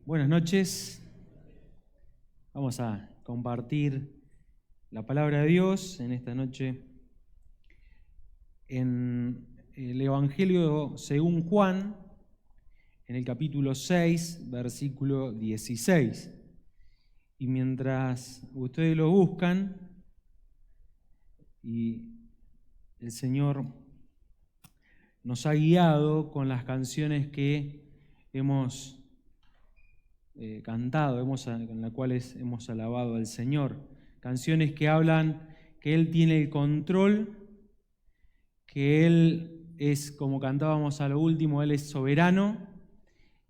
Buenas noches. Vamos a compartir la palabra de Dios en esta noche en el Evangelio según Juan, en el capítulo 6, versículo 16. Y mientras ustedes lo buscan, y el Señor nos ha guiado con las canciones que hemos cantado, con las cuales hemos alabado al Señor. Canciones que hablan que Él tiene el control, que Él es, como cantábamos a lo último, Él es soberano.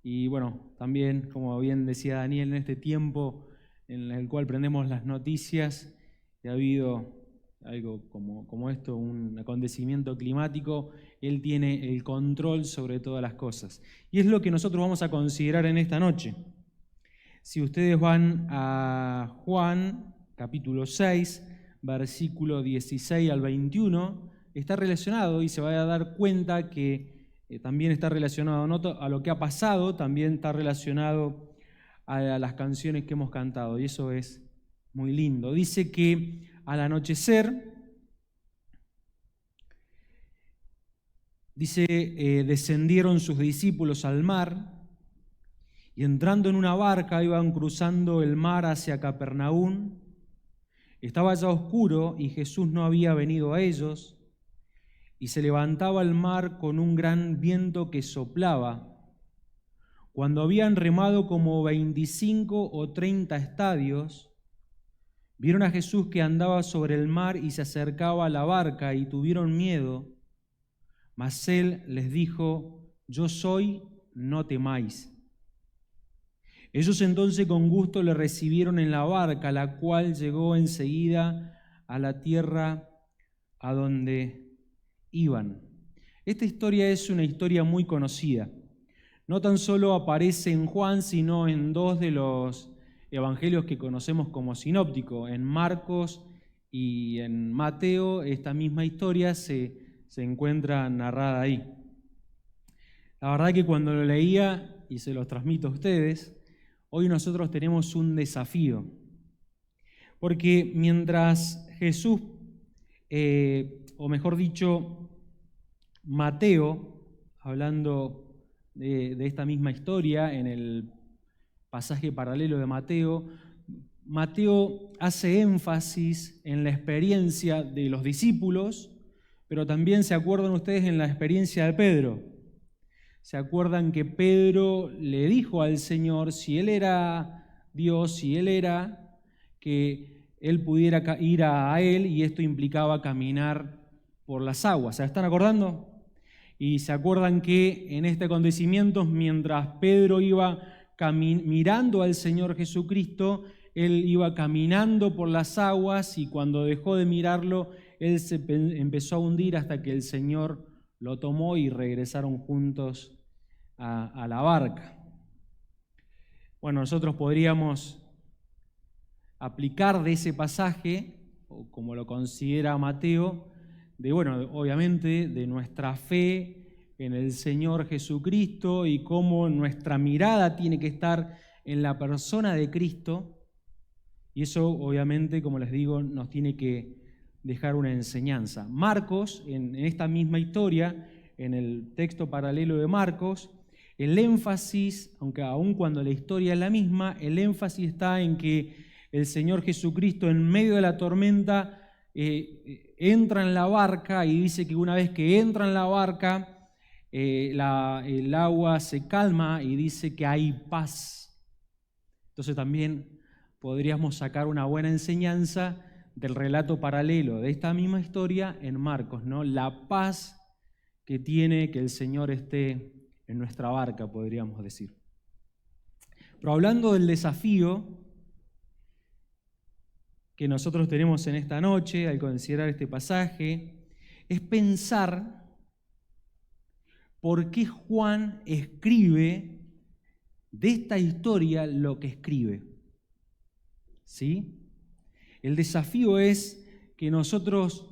Y bueno, también, como bien decía Daniel, en este tiempo en el cual prendemos las noticias, que ha habido algo como esto, un acontecimiento climático, Él tiene el control sobre todas las cosas. Y es lo que nosotros vamos a considerar en esta noche. Si ustedes van a Juan, capítulo 6, versículo 16 al 21, está relacionado y se va a dar cuenta que también está relacionado no a lo que ha pasado, también está relacionado a las canciones que hemos cantado, y eso es muy lindo. Dice que al anochecer, descendieron sus discípulos al mar, y entrando en una barca iban cruzando el mar hacia Capernaum. Estaba ya oscuro y Jesús no había venido a ellos, y se levantaba el mar con un gran viento que soplaba. Cuando habían remado como 25 o 30 estadios, vieron a Jesús que andaba sobre el mar y se acercaba a la barca, y tuvieron miedo. Mas él les dijo: Yo soy, no temáis. Ellos entonces con gusto le recibieron en la barca, la cual llegó enseguida a la tierra a donde iban. Esta historia es una historia muy conocida. No tan solo aparece en Juan, sino en dos de los evangelios que conocemos como sinópticos. En Marcos y en Mateo, esta misma historia se encuentra narrada ahí. La verdad que cuando lo leía, y se los transmito a ustedes, hoy nosotros tenemos un desafío, porque mientras Jesús, o mejor dicho, Mateo, hablando de esta misma historia en el pasaje paralelo de Mateo, Mateo hace énfasis en la experiencia de los discípulos, pero también se acuerdan ustedes en la experiencia de Pedro. ¿Se acuerdan que Pedro le dijo al Señor si Él era Dios, si Él era, que Él pudiera ir a Él, y esto implicaba caminar por las aguas? ¿Se están acordando? Y se acuerdan que en este acontecimiento, mientras Pedro iba mirando al Señor Jesucristo, Él iba caminando por las aguas, y cuando dejó de mirarlo, Él se empezó a hundir hasta que el Señor lo tomó y regresaron juntos a la barca. Bueno, nosotros podríamos aplicar de ese pasaje, o como lo considera Mateo, obviamente de nuestra fe en el Señor Jesucristo y cómo nuestra mirada tiene que estar en la persona de Cristo, y eso obviamente, como les digo, nos tiene que dejar una enseñanza. Marcos, en esta misma historia, en el texto paralelo de Marcos, el énfasis, aunque aun cuando la historia es la misma, el énfasis está en que el Señor Jesucristo, en medio de la tormenta, entra en la barca, y dice que una vez que entra en la barca, el agua se calma y dice que hay paz. Entonces también podríamos sacar una buena enseñanza del relato paralelo de esta misma historia en Marcos, ¿no? La paz que tiene que el Señor esté en nuestra barca, podríamos decir. Pero hablando del desafío que nosotros tenemos en esta noche al considerar este pasaje, es pensar por qué Juan escribe de esta historia lo que escribe. ¿Sí? El desafío es que nosotros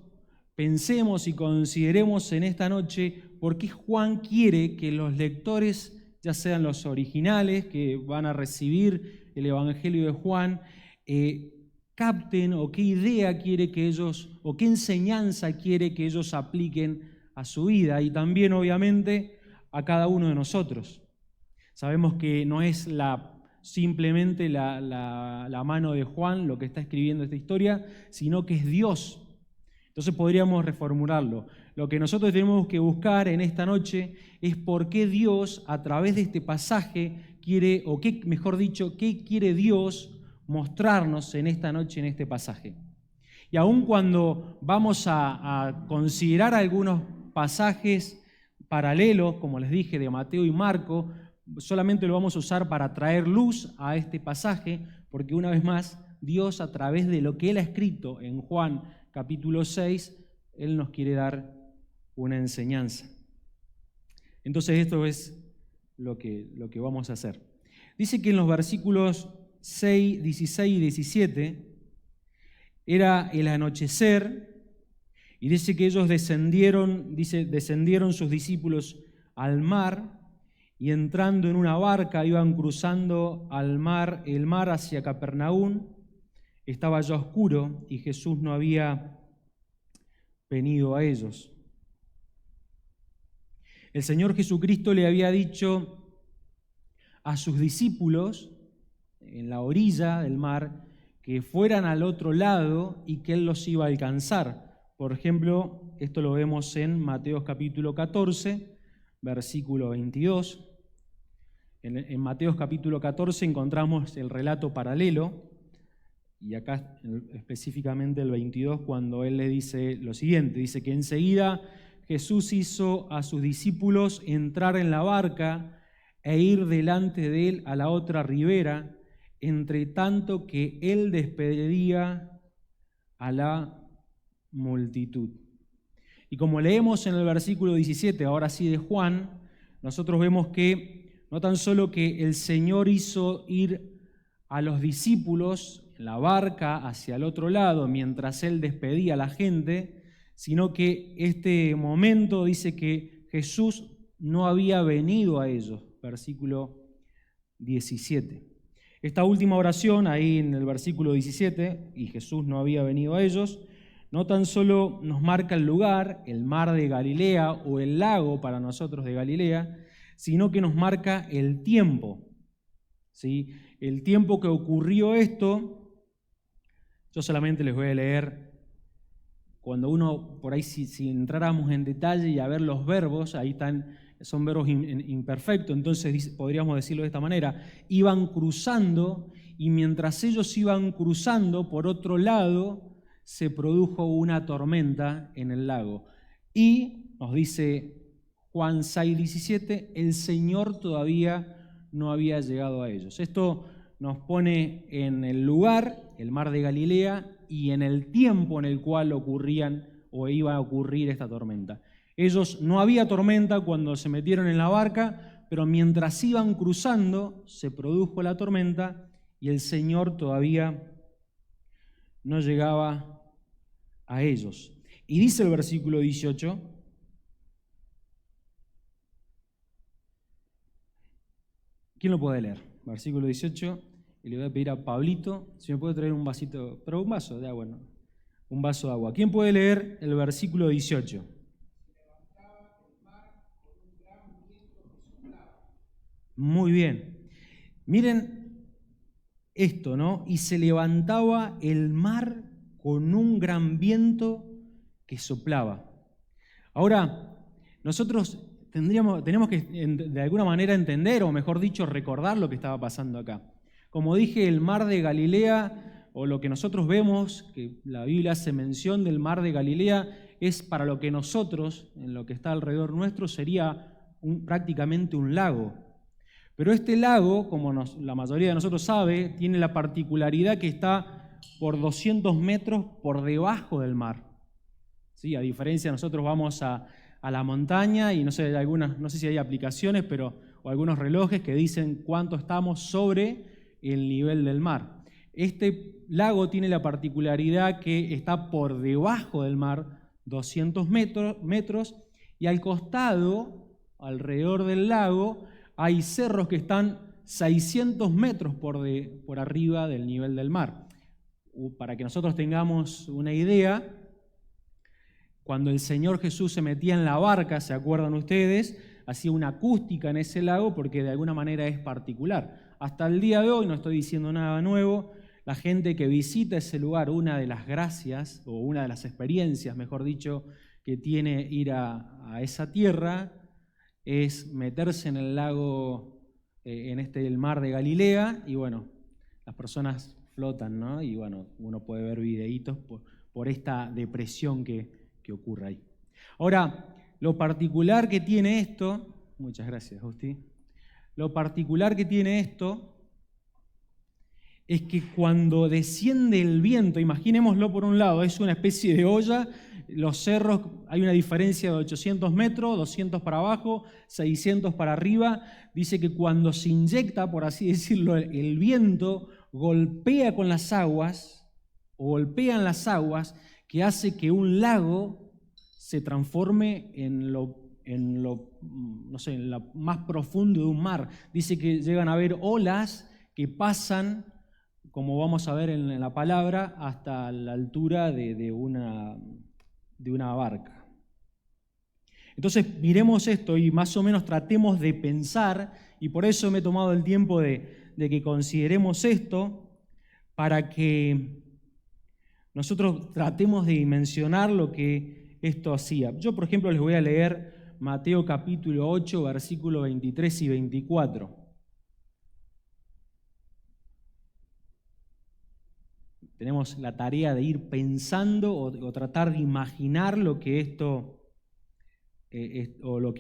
pensemos y consideremos en esta noche por qué Juan quiere que los lectores ya sean los originales que van a recibir el Evangelio de Juan, capten o qué idea quiere que ellos, o qué enseñanza quiere que ellos apliquen a su vida y también obviamente a cada uno de nosotros. Sabemos que no es simplemente la mano de Juan lo que está escribiendo esta historia, sino que es Dios. Entonces podríamos reformularlo. Lo que nosotros tenemos que buscar en esta noche es por qué Dios, a través de este pasaje, quiere, o qué, mejor dicho, qué quiere Dios mostrarnos en esta noche, en este pasaje. Y aun cuando vamos a considerar algunos pasajes paralelos, como les dije, de Mateo y Marco, solamente lo vamos a usar para traer luz a este pasaje, porque una vez más, Dios, a través de lo que Él ha escrito en Juan capítulo 6, Él nos quiere dar una enseñanza. Entonces esto es lo que vamos a hacer. Dice que en los versículos 6, 16 y 17 era el anochecer y dice que ellos descendieron sus discípulos al mar y entrando en una barca iban cruzando el mar hacia Capernaum. Estaba ya oscuro y Jesús no había venido a ellos. El Señor Jesucristo le había dicho a sus discípulos en la orilla del mar que fueran al otro lado y que Él los iba a alcanzar. Por ejemplo, esto lo vemos en Mateo capítulo 14, versículo 22. En Mateo capítulo 14 encontramos el relato paralelo, y acá específicamente el 22, cuando Él le dice lo siguiente, dice que enseguida Jesús hizo a sus discípulos entrar en la barca e ir delante de Él a la otra ribera, entre tanto que Él despedía a la multitud. Y como leemos en el versículo 17, ahora sí de Juan, nosotros vemos que no tan solo que el Señor hizo ir a los discípulos en la barca hacia el otro lado mientras Él despedía a la gente, sino que este momento dice que Jesús no había venido a ellos, versículo 17. Esta última oración, ahí en el versículo 17, y Jesús no había venido a ellos, no tan solo nos marca el lugar, el mar de Galilea o el lago para nosotros de Galilea, sino que nos marca el tiempo, ¿sí? El tiempo que ocurrió esto. Yo solamente les voy a leer, cuando uno, por ahí si entráramos en detalle y a ver los verbos, ahí son verbos imperfectos, entonces podríamos decirlo de esta manera, iban cruzando y mientras ellos iban cruzando, por otro lado, se produjo una tormenta en el lago. Y nos dice Juan 6:17, el Señor todavía no había llegado a ellos. Esto nos pone en el lugar, el mar de Galilea, y en el tiempo en el cual ocurrían o iba a ocurrir esta tormenta. Ellos no había tormenta cuando se metieron en la barca, pero mientras iban cruzando se produjo la tormenta y el Señor todavía no llegaba a ellos. Y dice el versículo 18, ¿quién lo puede leer? Versículo 18. Y le voy a pedir a Pablito si me puede traer un vasito, pero un vaso de agua, ¿no? Un vaso de agua. ¿Quién puede leer el versículo 18? Muy bien. Miren esto, ¿no? Y se levantaba el mar con un gran viento que soplaba. Ahora, nosotros tenemos que de alguna manera entender, o mejor dicho, recordar lo que estaba pasando acá. Como dije, el mar de Galilea, o lo que nosotros vemos, que la Biblia hace mención del mar de Galilea, es para lo que nosotros, en lo que está alrededor nuestro, sería prácticamente un lago. Pero este lago, como la mayoría de nosotros sabe, tiene la particularidad que está por 200 metros por debajo del mar. ¿Sí? A diferencia, nosotros vamos a la montaña y no sé si hay aplicaciones, o algunos relojes que dicen cuánto estamos sobre el nivel del mar. Este lago tiene la particularidad que está por debajo del mar, 200 metros, y al costado, alrededor del lago, hay cerros que están 600 metros por arriba del nivel del mar. Para que nosotros tengamos una idea, cuando el Señor Jesús se metía en la barca, ¿se acuerdan ustedes? Hacía una acústica en ese lago porque de alguna manera es particular. Hasta el día de hoy, no estoy diciendo nada nuevo, la gente que visita ese lugar, una de las gracias, o una de las experiencias, mejor dicho, que tiene ir a esa tierra, es meterse en el lago, el mar de Galilea, y bueno, las personas flotan, ¿no? Y bueno, uno puede ver videitos por esta depresión que ocurre ahí. Ahora, lo particular que tiene esto, muchas gracias, Justi, lo particular que tiene esto es que cuando desciende el viento, imaginémoslo por un lado, es una especie de olla, los cerros, hay una diferencia de 800 metros, 200 para abajo, 600 para arriba, dice que cuando se inyecta, por así decirlo, el viento golpea con las aguas, o golpean las aguas, que hace que un lago se transforme en lo más profundo de un mar. Dice que llegan a haber olas que pasan, como vamos a ver en la palabra, hasta la altura de una barca. Entonces miremos esto y más o menos tratemos de pensar, y por eso me he tomado el tiempo de que consideremos esto, para que nosotros tratemos de dimensionar lo que esto hacía. Yo, por ejemplo, les voy a leer Mateo capítulo 8, versículos 23 y 24. Tenemos la tarea de ir pensando o tratar de imaginar lo que esto o lo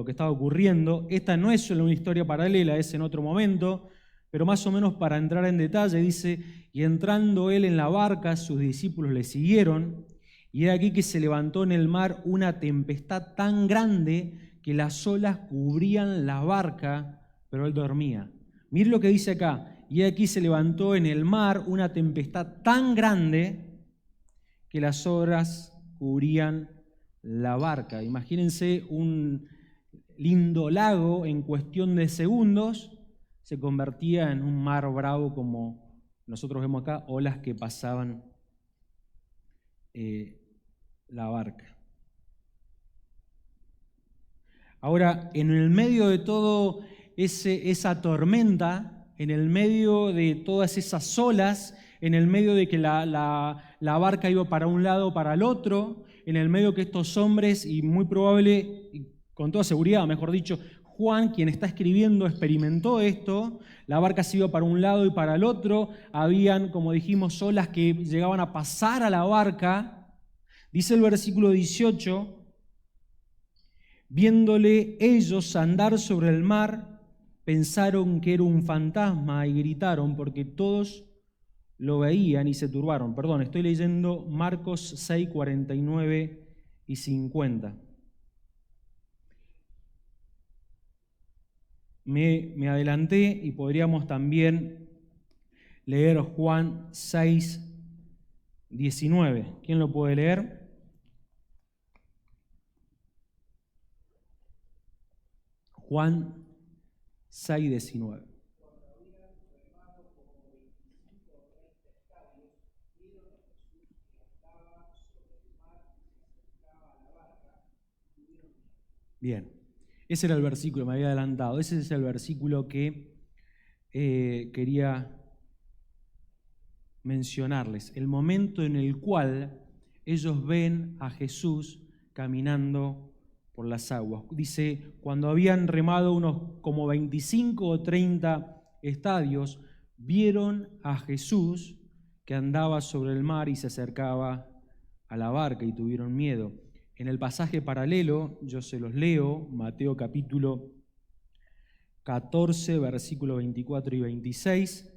que estaba ocurriendo. Esta no es solo una historia paralela, es en otro momento, pero más o menos para entrar en detalle, dice: y entrando él en la barca, sus discípulos le siguieron, y he aquí que se levantó en el mar una tempestad tan grande que las olas cubrían la barca, pero él dormía. Miren lo que dice acá: y aquí se levantó en el mar una tempestad tan grande que las olas cubrían la barca. Imagínense un lindo lago, en cuestión de segundos se convertía en un mar bravo, como nosotros vemos acá, olas que pasaban la barca. Ahora, en el medio de todo esa tormenta, en el medio de todas esas olas, en el medio de que la barca iba para un lado o para el otro, en el medio que estos hombres, y muy probable, y con toda seguridad, mejor dicho, Juan, quien está escribiendo, experimentó esto, la barca se iba para un lado y para el otro, habían, como dijimos, olas que llegaban a pasar a la barca. Dice el versículo 18, viéndole ellos andar sobre el mar, pensaron que era un fantasma y gritaron porque todos lo veían y se turbaron. Perdón, estoy leyendo Marcos 6, 49 y 50. Me adelanté y podríamos también leer Juan 6, 19. ¿Quién lo puede leer? Juan 6, 19. Bien, ese era el versículo, me había adelantado. Ese es el versículo que quería mencionarles. El momento en el cual ellos ven a Jesús caminando por las aguas. Dice, cuando habían remado unos como 25 o 30 estadios, vieron a Jesús que andaba sobre el mar y se acercaba a la barca y tuvieron miedo. En el pasaje paralelo, yo se los leo, Mateo capítulo 14, versículos 24 y 26.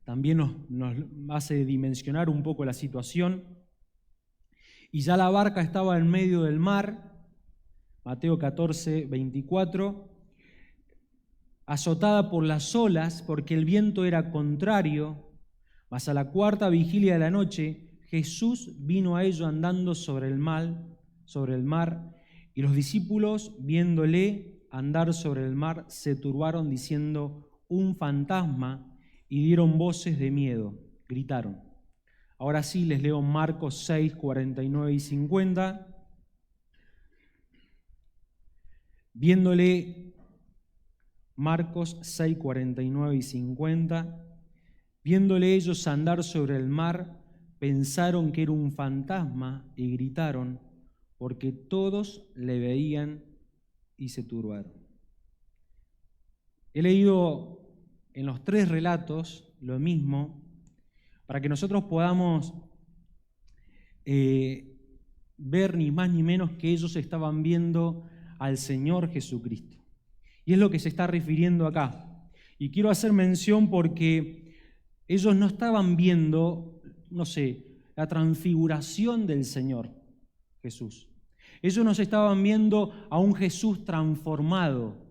También nos hace dimensionar un poco la situación. Y ya la barca estaba en medio del mar, Mateo 14, 24, azotada por las olas, porque el viento era contrario. Mas a la cuarta vigilia de la noche, Jesús vino a ellos andando sobre el mar, Y los discípulos, viéndole andar sobre el mar, se turbaron diciendo: un fantasma, y dieron voces de miedo, gritaron. Ahora sí les leo Marcos 6, 49 y 50. Viéndole, Marcos 6, 49 y 50. Viéndole ellos andar sobre el mar, pensaron que era un fantasma y gritaron, porque todos le veían y se turbaron. He leído en los tres relatos lo mismo, para que nosotros podamos ver ni más ni menos que ellos estaban viendo al Señor Jesucristo. Y es lo que se está refiriendo acá. Y quiero hacer mención porque ellos no estaban viendo, la transfiguración del Señor Jesús. Ellos no estaban viendo a un Jesús transformado.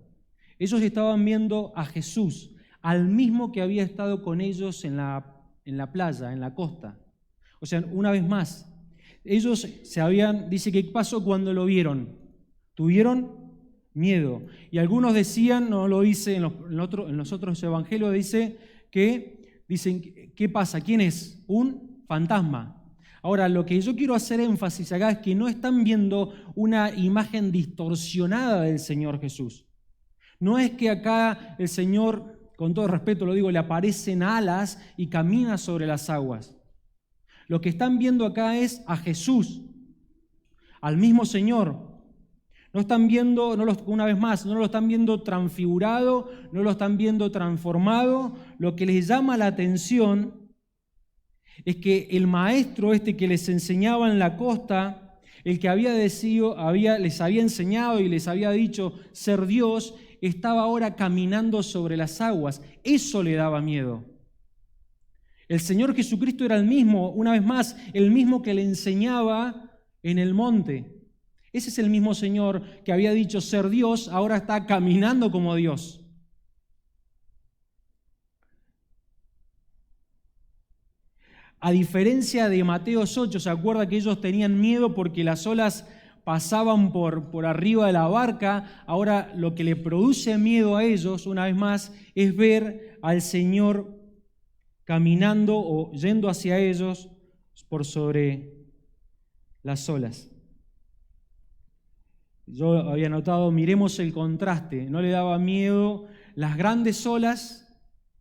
Ellos estaban viendo a Jesús, al mismo que había estado con ellos en la playa, en la costa. O sea, una vez más, ellos dice, ¿qué pasó cuando lo vieron? Tuvieron miedo. Y algunos decían, no lo dice en los otros evangelios, dicen, ¿qué pasa? ¿Quién es? Un fantasma. Ahora, lo que yo quiero hacer énfasis acá es que no están viendo una imagen distorsionada del Señor Jesús. No es que acá el Señor, con todo respeto lo digo, le aparecen alas y camina sobre las aguas. Lo que están viendo acá es a Jesús, al mismo Señor. No están viendo, una vez más, no lo están viendo transfigurado, no lo están viendo transformado. Lo que les llama la atención es que el maestro que les enseñaba en la costa, el que les había enseñado y les había dicho ser Dios, estaba ahora caminando sobre las aguas. Eso le daba miedo. El Señor Jesucristo era el mismo, una vez más, el mismo que le enseñaba en el monte. Ese es el mismo Señor que había dicho ser Dios, ahora está caminando como Dios. A diferencia de Mateo 8, ¿se acuerda que ellos tenían miedo porque las olas pasaban por arriba de la barca? Ahora lo que le produce miedo a ellos, una vez más, es ver al Señor caminando o yendo hacia ellos por sobre las olas. Yo había notado, miremos el contraste, no le daba miedo las grandes olas,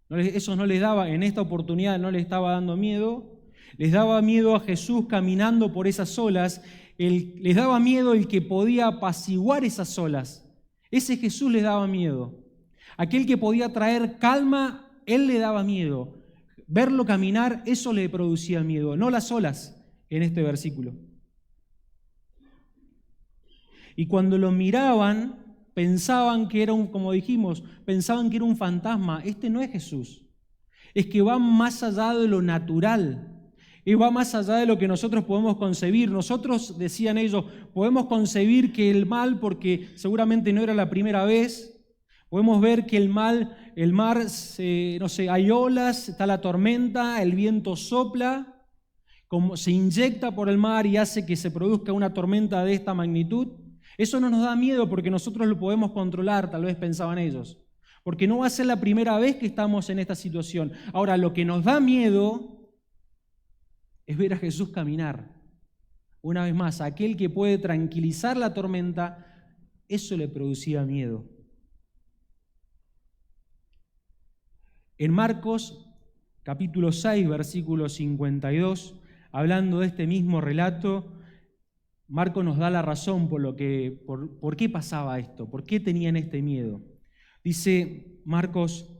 eso no les daba, en esta oportunidad no les estaba dando miedo, les daba miedo a Jesús caminando por esas olas, les daba miedo el que podía apaciguar esas olas, ese Jesús les daba miedo. Aquel que podía traer calma, él le daba miedo. Verlo caminar, eso le producía miedo, no las olas en este versículo. Y cuando lo miraban, pensaban que era pensaban que era un fantasma. Este no es Jesús. Es que va más allá de lo natural. Y va más allá de lo que nosotros podemos concebir. Nosotros, decían ellos, podemos concebir que el mal, porque seguramente no era la primera vez, podemos ver que el mar, hay olas, está la tormenta, el viento sopla, como se inyecta por el mar y hace que se produzca una tormenta de esta magnitud. Eso no nos da miedo porque nosotros lo podemos controlar, tal vez pensaban ellos, porque no va a ser la primera vez que estamos en esta situación. Ahora, lo que nos da miedo es ver a Jesús caminar. Una vez más, aquel que puede tranquilizar la tormenta, eso le producía miedo. En Marcos, capítulo 6, versículo 52, hablando de este mismo relato, Marcos nos da la razón por qué pasaba esto, por qué tenían este miedo. Dice Marcos,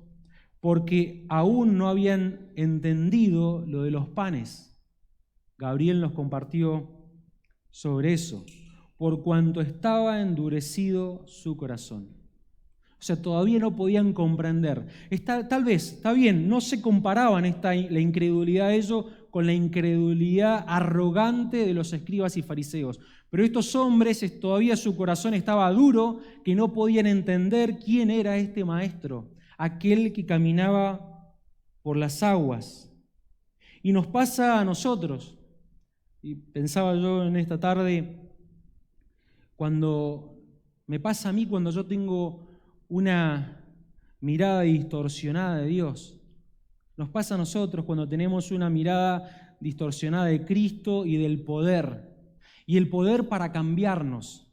porque aún no habían entendido lo de los panes. Gabriel nos compartió sobre eso, por cuanto estaba endurecido su corazón. O sea, todavía no podían comprender. Tal vez, está bien, no se comparaban la incredulidad de ellos con la incredulidad arrogante de los escribas y fariseos. Pero estos hombres, todavía su corazón estaba duro, que no podían entender quién era este maestro, aquel que caminaba por las aguas. Y nos pasa a nosotros. Y pensaba yo en esta tarde, Cuando me pasa a mí, cuando yo tengo una mirada distorsionada de Dios. Nos pasa a nosotros cuando tenemos una mirada distorsionada de Cristo y del poder. Y el poder para cambiarnos.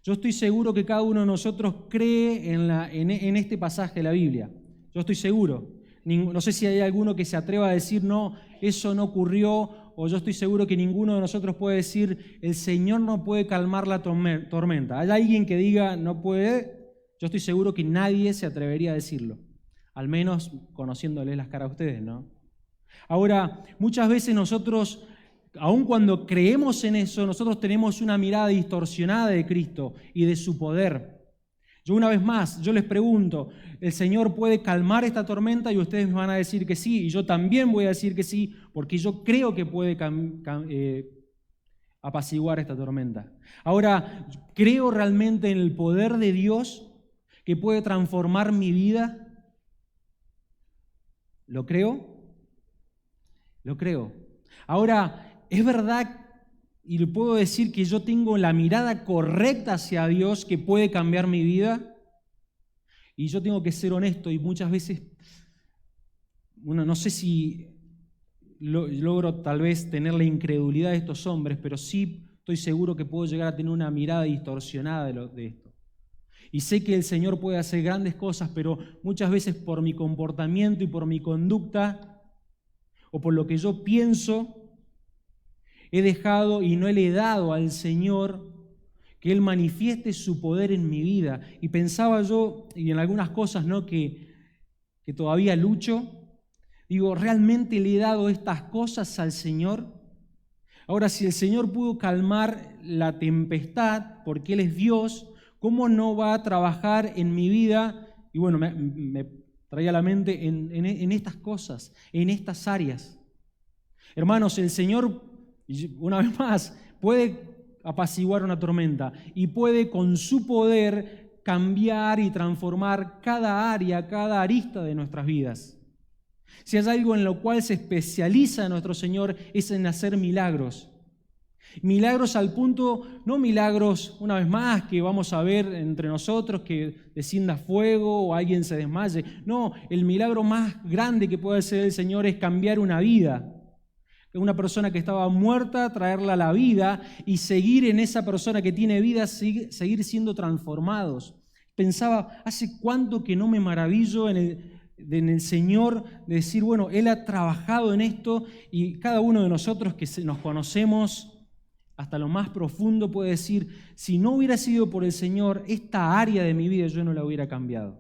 Yo estoy seguro que cada uno de nosotros cree en este pasaje de la Biblia. Yo estoy seguro. No sé si hay alguno que se atreva a decir, no, eso no ocurrió, o yo estoy seguro que ninguno de nosotros puede decir, el Señor no puede calmar la tormenta. ¿Hay alguien que diga, no puede? Yo estoy seguro que nadie se atrevería a decirlo, al menos conociéndoles las caras a ustedes, ¿no? Ahora, muchas veces nosotros, aun cuando creemos en eso, nosotros tenemos una mirada distorsionada de Cristo y de su poder. Yo una vez más, yo les pregunto, ¿el Señor puede calmar esta tormenta? Y ustedes me van a decir que sí, y yo también voy a decir que sí, porque yo creo que puede apaciguar esta tormenta. Ahora, ¿creo realmente en el poder de Dios que puede transformar mi vida? ¿Lo creo? Lo creo. Ahora, es verdad, y le puedo decir que yo tengo la mirada correcta hacia Dios que puede cambiar mi vida. Y yo tengo que ser honesto, y muchas veces, no sé si logro tal vez tener la incredulidad de estos hombres, pero sí estoy seguro que puedo llegar a tener una mirada distorsionada de esto. Y sé que el Señor puede hacer grandes cosas, pero muchas veces por mi comportamiento y por mi conducta, o por lo que yo pienso, he dejado y no le he dado al Señor que Él manifieste su poder en mi vida. Y pensaba yo, y en algunas cosas ¿no? que todavía lucho, digo, ¿realmente le he dado estas cosas al Señor? Ahora, si el Señor pudo calmar la tempestad, porque Él es Dios, ¿cómo no va a trabajar en mi vida? Y bueno, me traía a la mente en estas cosas, en estas áreas. Hermanos, el Señor, una vez más, puede apaciguar una tormenta y puede con su poder cambiar y transformar cada área, cada arista de nuestras vidas. Si hay algo en lo cual se especializa nuestro Señor es en hacer milagros. Milagros al punto, no milagros, una vez más, que vamos a ver entre nosotros, que descienda fuego o alguien se desmaye. No, el milagro más grande que puede hacer el Señor es cambiar una vida. Una persona que estaba muerta, traerla a la vida y seguir en esa persona que tiene vida, seguir siendo transformados. Pensaba, ¿hace cuánto que no me maravillo en el Señor de decir, bueno, Él ha trabajado en esto y cada uno de nosotros que nos conocemos hasta lo más profundo puede decir, si no hubiera sido por el Señor, esta área de mi vida yo no la hubiera cambiado.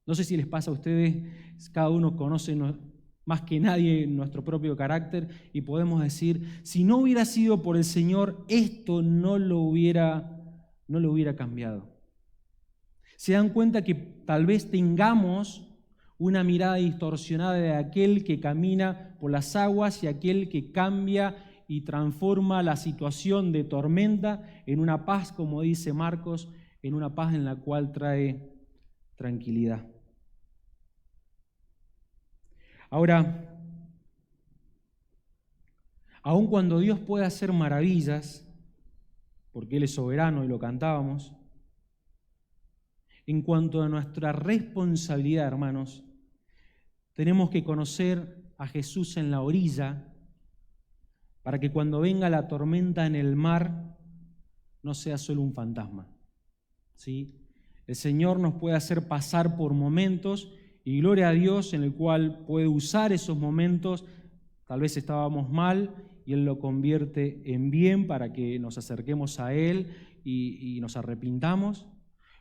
No sé si les pasa a ustedes, cada uno conoce más que nadie nuestro propio carácter y podemos decir, si no hubiera sido por el Señor, esto no lo hubiera cambiado. Se dan cuenta que tal vez tengamos una mirada distorsionada de aquel que camina por las aguas y aquel que cambia y transforma la situación de tormenta en una paz, como dice Marcos, en una paz en la cual trae tranquilidad. Ahora, aun cuando Dios puede hacer maravillas, porque Él es soberano y lo cantábamos, en cuanto a nuestra responsabilidad, hermanos, tenemos que conocer a Jesús en la orilla para que cuando venga la tormenta en el mar no sea solo un fantasma. ¿Sí? El Señor nos puede hacer pasar por momentos y gloria a Dios en el cual puede usar esos momentos. Tal vez estábamos mal y Él lo convierte en bien para que nos acerquemos a Él y nos arrepintamos.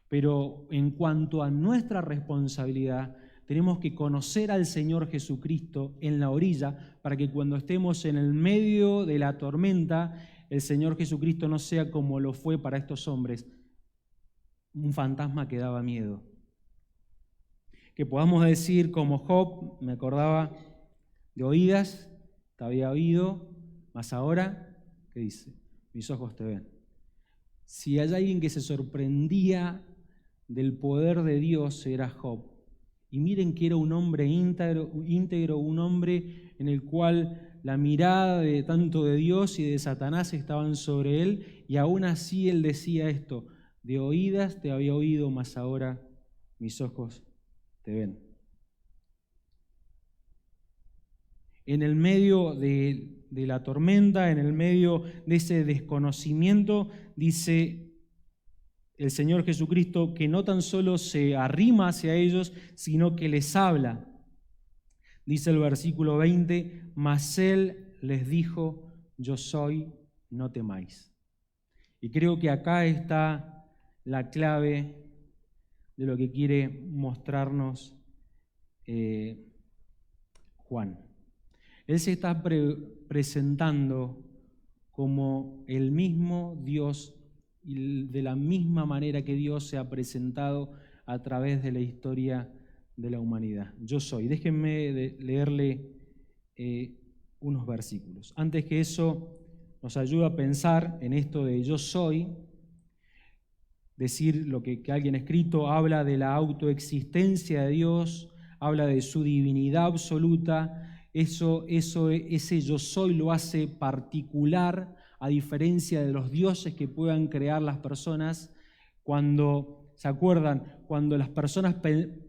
Pero en cuanto a nuestra responsabilidad, tenemos que conocer al Señor Jesucristo en la orilla para que cuando estemos en el medio de la tormenta, el Señor Jesucristo no sea como lo fue para estos hombres, un fantasma que daba miedo. Que podamos decir como Job, me acordaba de oídas, te había oído, mas ahora, ¿qué dice? Mis ojos te ven. Si hay alguien que se sorprendía del poder de Dios, era Job. Y miren que era un hombre íntegro, un hombre en el cual la mirada de tanto de Dios y de Satanás estaban sobre él, y aún así él decía esto: de oídas te había oído, mas ahora mis ojos te ven. En el medio de la tormenta, en el medio de ese desconocimiento, dice el Señor Jesucristo que no tan solo se arrima hacia ellos, sino que les habla. Dice el versículo 20, mas Él les dijo: yo soy, no temáis. Y creo que acá está la clave de lo que quiere mostrarnos Juan. Él se está presentando como el mismo Dios, y de la misma manera que Dios se ha presentado a través de la historia de la humanidad. Yo soy. Déjenme leerle unos versículos. Antes que eso, nos ayuda a pensar en esto de yo soy. Decir lo que alguien ha escrito habla de la autoexistencia de Dios, habla de su divinidad absoluta. Ese yo soy lo hace particular, a diferencia de los dioses que puedan crear las personas. Cuando, ¿se acuerdan? Cuando las personas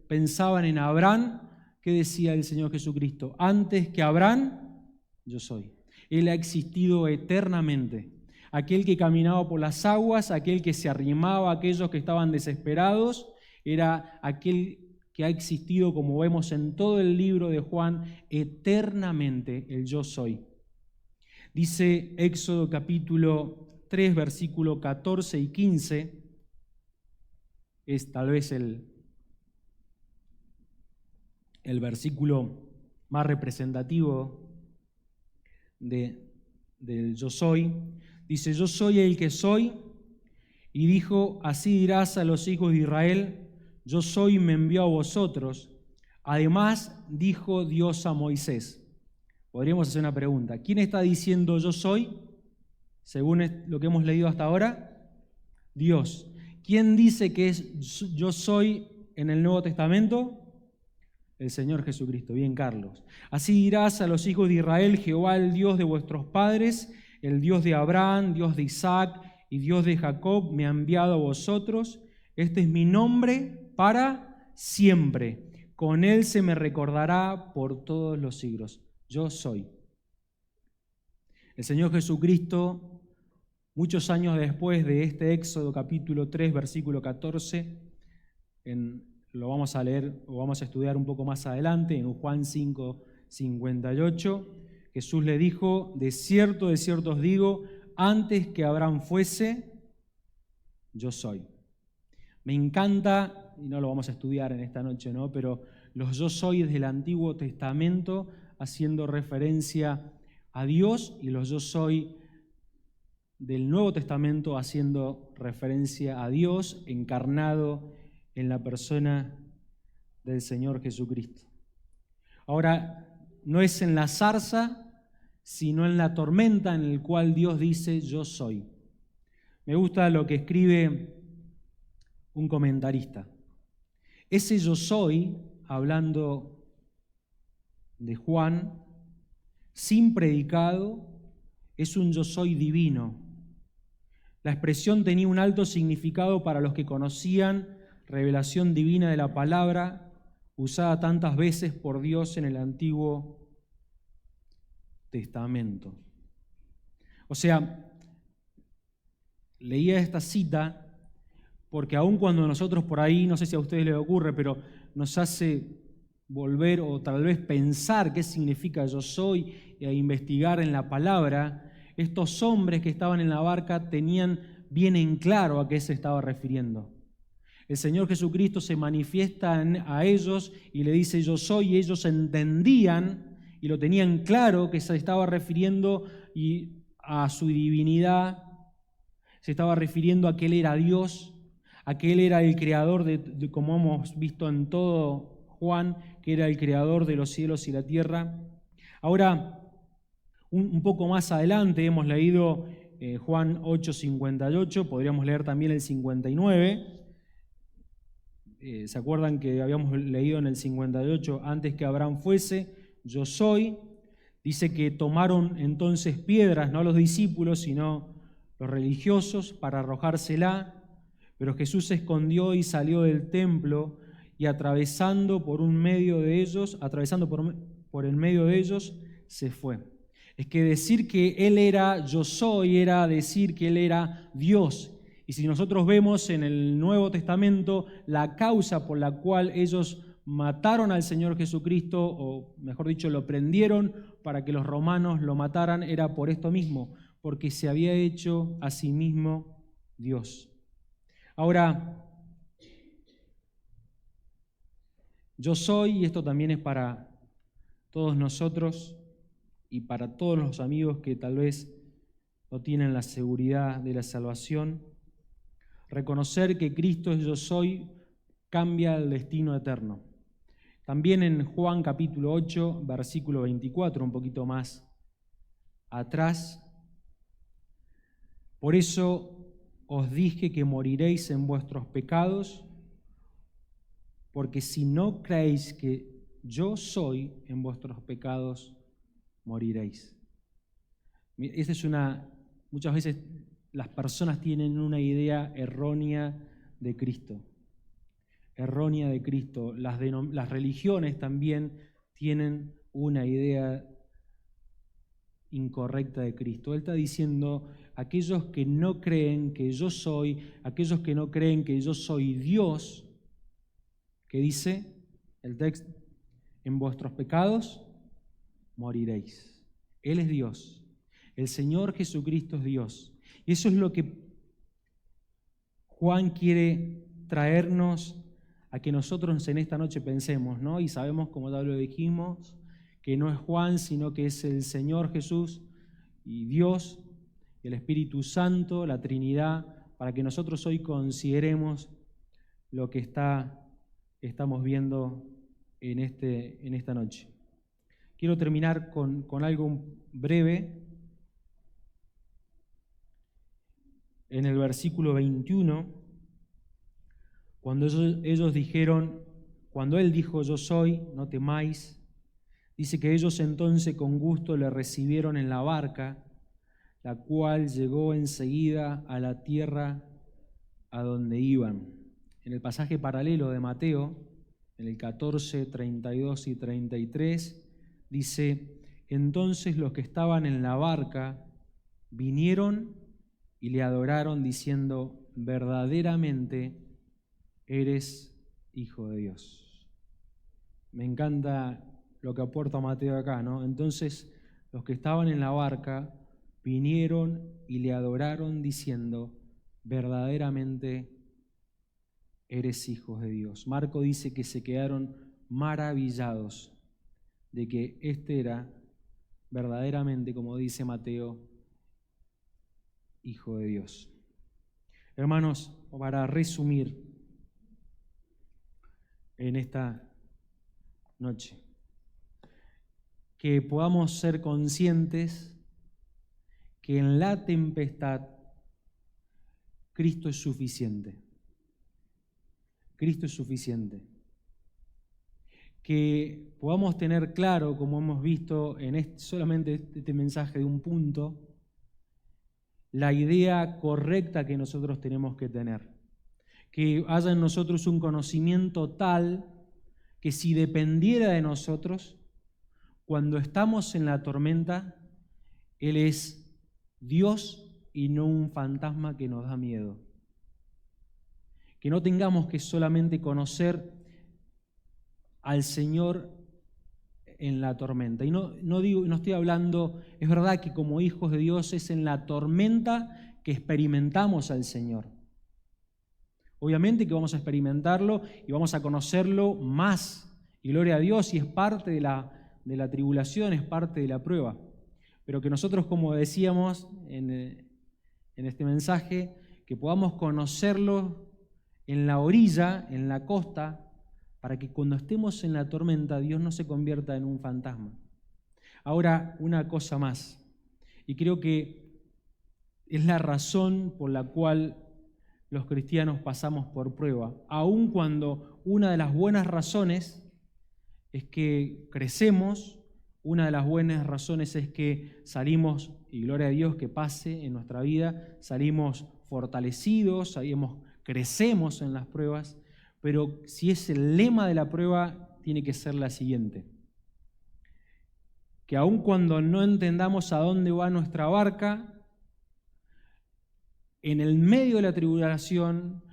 pensaban en Abraham, ¿qué decía el Señor Jesucristo? Antes que Abraham, yo soy. Él ha existido eternamente. Aquel que caminaba por las aguas, aquel que se arrimaba a aquellos que estaban desesperados, era aquel que ha existido, como vemos en todo el libro de Juan, eternamente, el yo soy. Dice Éxodo capítulo 3, versículo 14 y 15, es tal vez el versículo más representativo del yo soy. Dice: yo soy el que soy, y dijo: así dirás a los hijos de Israel: yo soy, me envió a vosotros. Además dijo Dios a Moisés. Podríamos hacer una pregunta: ¿quién está diciendo yo soy? Según lo que hemos leído hasta ahora, Dios. ¿Quién dice que es yo soy en el Nuevo Testamento? El Señor Jesucristo. Bien, Carlos. Así dirás a los hijos de Israel: Jehová, el Dios de vuestros padres, el Dios de Abraham, Dios de Isaac y Dios de Jacob, me ha enviado a vosotros. Este es mi nombre para siempre. Con él se me recordará por todos los siglos. Yo soy. El Señor Jesucristo, muchos años después de este Éxodo capítulo 3, versículo 14, lo vamos a leer o vamos a estudiar un poco más adelante, en Juan 5, 58, Jesús le dijo: de cierto os digo, antes que Abraham fuese, yo soy. Me encanta, y no lo vamos a estudiar en esta noche, ¿no? Pero los yo soy del Antiguo Testamento haciendo referencia a Dios, y los yo soy del Nuevo Testamento haciendo referencia a Dios encarnado en la persona del Señor Jesucristo. Ahora, no es en la zarza, sino en la tormenta en el cual Dios dice: yo soy. Me gusta lo que escribe un comentarista. Ese yo soy, hablando de Juan, sin predicado, es un yo soy divino. La expresión tenía un alto significado para los que conocían revelación divina de la palabra, usada tantas veces por Dios en el Antiguo Testamento. O sea, leía esta cita porque aun cuando nosotros por ahí, no sé si a ustedes les ocurre, pero nos hace volver o tal vez pensar qué significa yo soy e investigar en la palabra, estos hombres que estaban en la barca tenían bien en claro a qué se estaba refiriendo. El Señor Jesucristo se manifiesta a ellos y le dice: yo soy, y ellos entendían y lo tenían claro que se estaba refiriendo a su divinidad, se estaba refiriendo a que Él era Dios, a que Él era el creador de como hemos visto en todo Juan, que era el creador de los cielos y la tierra. Ahora, un poco más adelante hemos leído Juan 8:58, podríamos leer también el 59. ¿Se acuerdan que habíamos leído en el 58, antes que Abraham fuese, yo soy? Dice que tomaron entonces piedras, no los discípulos, sino los religiosos, para arrojársela, pero Jesús se escondió y salió del templo y atravesando por el medio de ellos, se fue. Es que decir que Él era yo soy era decir que Él era Dios. Y si nosotros vemos en el Nuevo Testamento la causa por la cual ellos mataron al Señor Jesucristo, o mejor dicho, lo prendieron para que los romanos lo mataran, era por esto mismo, porque se había hecho a sí mismo Dios. Ahora, yo soy, y esto también es para todos nosotros y para todos los amigos que tal vez no tienen la seguridad de la salvación, reconocer que Cristo es yo soy cambia el destino eterno. También en Juan capítulo 8, versículo 24, un poquito más atrás, por eso os dije que moriréis en vuestros pecados, porque si no creéis que yo soy, en vuestros pecados moriréis. Esa es muchas veces las personas tienen una idea errónea de Cristo. Errónea de Cristo. Las religiones también tienen una idea incorrecta de Cristo. Él está diciendo, aquellos que no creen que yo soy, aquellos que no creen que yo soy Dios, que dice el texto, en vuestros pecados moriréis. Él es Dios. El Señor Jesucristo es Dios. Y eso es lo que Juan quiere traernos a que nosotros en esta noche pensemos, ¿no? Y sabemos, como ya lo dijimos, que no es Juan, sino que es el Señor Jesús y Dios, el Espíritu Santo, la Trinidad, para que nosotros hoy consideremos lo que estamos viendo en esta noche. Quiero terminar con algo breve. En el versículo 21, cuando ellos dijeron, cuando Él dijo yo soy, no temáis, dice que ellos entonces con gusto le recibieron en la barca, la cual llegó enseguida a la tierra a donde iban. En el pasaje paralelo de Mateo, en el 14, 32 y 33, dice, entonces los que estaban en la barca vinieron y le adoraron diciendo, verdaderamente eres Hijo de Dios. Me encanta lo que aporta Mateo acá, ¿no? Entonces los que estaban en la barca vinieron y le adoraron diciendo, verdaderamente eres Hijo de Dios. Marco dice que se quedaron maravillados de que este era verdaderamente, como dice Mateo, Hijo de Dios. Hermanos, para resumir en esta noche, que podamos ser conscientes que en la tempestad Cristo es suficiente. Cristo es suficiente. Que podamos tener claro, como hemos visto en solamente este mensaje de un punto, la idea correcta que nosotros tenemos que tener. Que haya en nosotros un conocimiento tal que si dependiera de nosotros, cuando estamos en la tormenta, Él es Dios y no un fantasma que nos da miedo. Que no tengamos que solamente conocer al Señor en la tormenta. Y no estoy hablando, es verdad que como hijos de Dios es en la tormenta que experimentamos al Señor. Obviamente que vamos a experimentarlo y vamos a conocerlo más. Y gloria a Dios, y es parte de la tribulación, es parte de la prueba. Pero que nosotros, como decíamos en este mensaje, que podamos conocerlo en la orilla, en la costa, para que cuando estemos en la tormenta Dios no se convierta en un fantasma. Ahora, una cosa más, y creo que es la razón por la cual los cristianos pasamos por prueba, aun cuando una de las buenas razones es que crecemos Una de las buenas razones es que salimos, y gloria a Dios que pase en nuestra vida, salimos fortalecidos, crecemos en las pruebas, pero si es el lema de la prueba, tiene que ser la siguiente: que aun cuando no entendamos a dónde va nuestra barca, en el medio de la tribulación,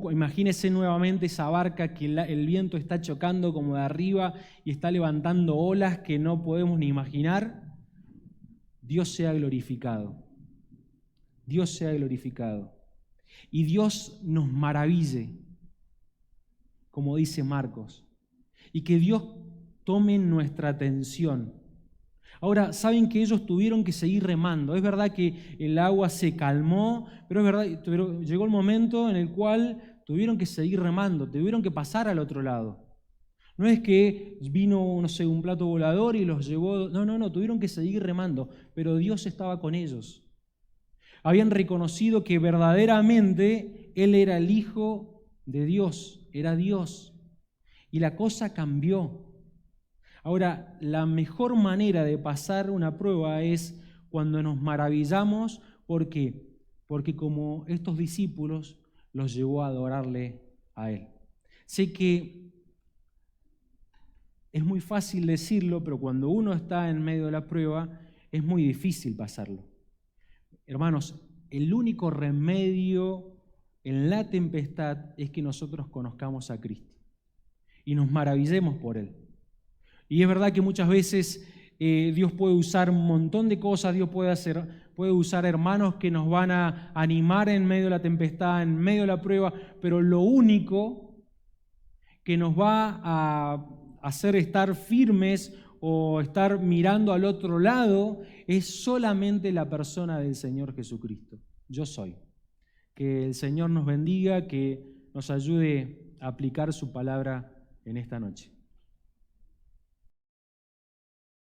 imagínese nuevamente esa barca que el viento está chocando como de arriba y está levantando olas que no podemos ni imaginar. Dios sea glorificado. Dios sea glorificado. Y Dios nos maraville, como dice Marcos, y que Dios tome nuestra atención. Ahora, saben que ellos tuvieron que seguir remando. Es verdad que el agua se calmó, pero es verdad, pero llegó el momento en el cual tuvieron que seguir remando, tuvieron que pasar al otro lado. No es que vino, no sé, un plato volador y los llevó. No, tuvieron que seguir remando, pero Dios estaba con ellos. Habían reconocido que verdaderamente Él era el Hijo de Dios, era Dios. Y la cosa cambió. Ahora, la mejor manera de pasar una prueba es cuando nos maravillamos. ¿Por qué? Porque como estos discípulos los llevó a adorarle a Él. Sé que es muy fácil decirlo, pero cuando uno está en medio de la prueba es muy difícil pasarlo. Hermanos, el único remedio en la tempestad es que nosotros conozcamos a Cristo y nos maravillemos por Él. Y es verdad que muchas veces Dios puede usar un montón de cosas, Dios puede usar hermanos que nos van a animar en medio de la tempestad, en medio de la prueba, pero lo único que nos va a hacer estar firmes o estar mirando al otro lado es solamente la persona del Señor Jesucristo. Yo soy. Que el Señor nos bendiga, que nos ayude a aplicar su palabra en esta noche.